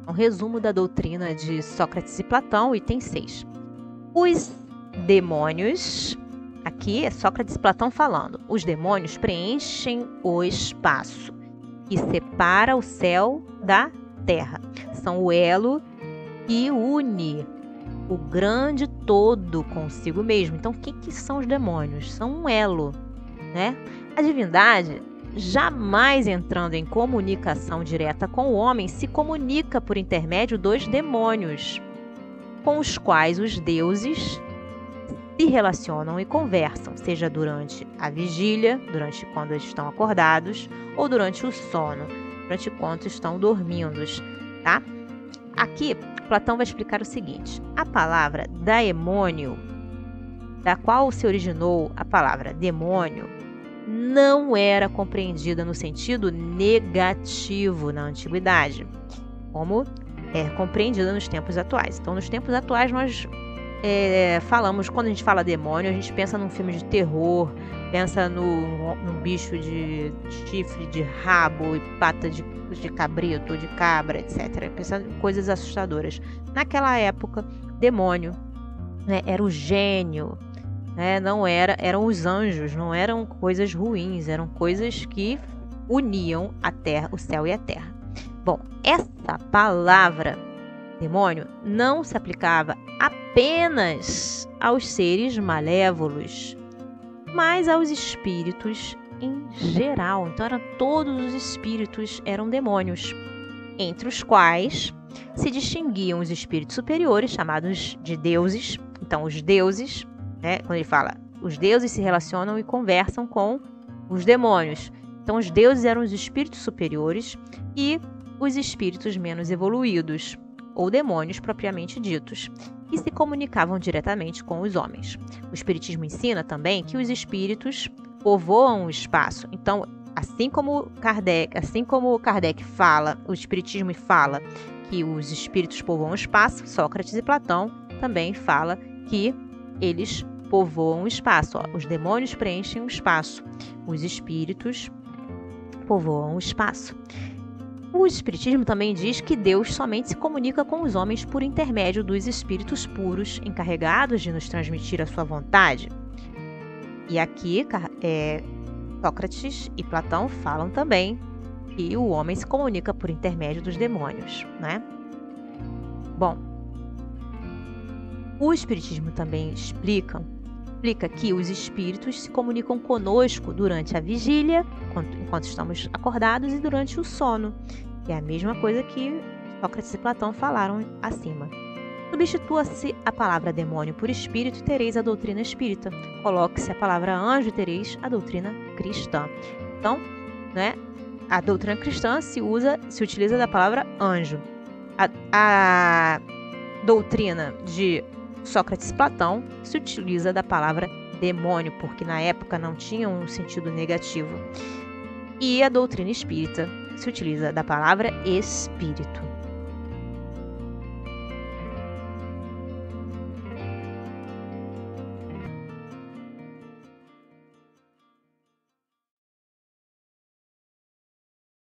Um resumo da doutrina de Sócrates e Platão, item 6. Os demônios, aqui é Sócrates e Platão falando, os demônios preenchem o espaço e separa o céu da terra. São o elo que une o grande todo consigo mesmo. Então, o que são os demônios? São um elo, né? A divindade, jamais entrando em comunicação direta com o homem, se comunica por intermédio dos demônios, com os quais os deuses se relacionam e conversam, seja durante a vigília, durante quando estão acordados, ou durante o sono, durante quando estão dormindo, tá? Aqui, Platão vai explicar o seguinte: a palavra daemônio, da qual se originou a palavra demônio, não era compreendida no sentido negativo na antiguidade, como é compreendida nos tempos atuais. Então, nos tempos atuais, nós falamos, quando a gente fala demônio, a gente pensa num filme de terror, pensa num bicho de chifre, de rabo e pata de cabrito, de cabra, etc. Pensa em coisas assustadoras. Naquela época, demônio, né, era o gênio, né, eram os anjos, não eram coisas ruins, eram coisas que uniam a terra, o céu e a terra. Bom, essa palavra demônio não se aplicava apenas aos seres malévolos, mas aos espíritos em geral. Então, todos os espíritos eram demônios, entre os quais se distinguiam os espíritos superiores, chamados de deuses. Então, os deuses, né, quando ele fala, os deuses se relacionam e conversam com os demônios. Então, os deuses eram os espíritos superiores e os espíritos menos evoluídos, ou demônios propriamente ditos, que se comunicavam diretamente com os homens. O Espiritismo ensina também que os espíritos povoam o espaço. Então, assim como Kardec fala, o Espiritismo fala que os espíritos povoam o espaço, Sócrates e Platão também fala que eles povoam o espaço. Os demônios preenchem o espaço, os espíritos povoam o espaço. O Espiritismo também diz que Deus somente se comunica com os homens por intermédio dos espíritos puros, encarregados de nos transmitir a sua vontade. E aqui, Sócrates e Platão falam também que o homem se comunica por intermédio dos demônios, né? Bom, o Espiritismo também explica que os espíritos se comunicam conosco durante a vigília, enquanto estamos acordados, e durante o sono, que é a mesma coisa que Sócrates e Platão falaram acima. Substitua-se a palavra demônio por espírito e tereis a doutrina espírita. Coloque-se a palavra anjo e tereis a doutrina cristã. Então, né, a doutrina cristã se utiliza da palavra anjo. A doutrina de Sócrates e Platão se utiliza da palavra demônio, porque na época não tinha um sentido negativo. E a doutrina espírita se utiliza da palavra espírito.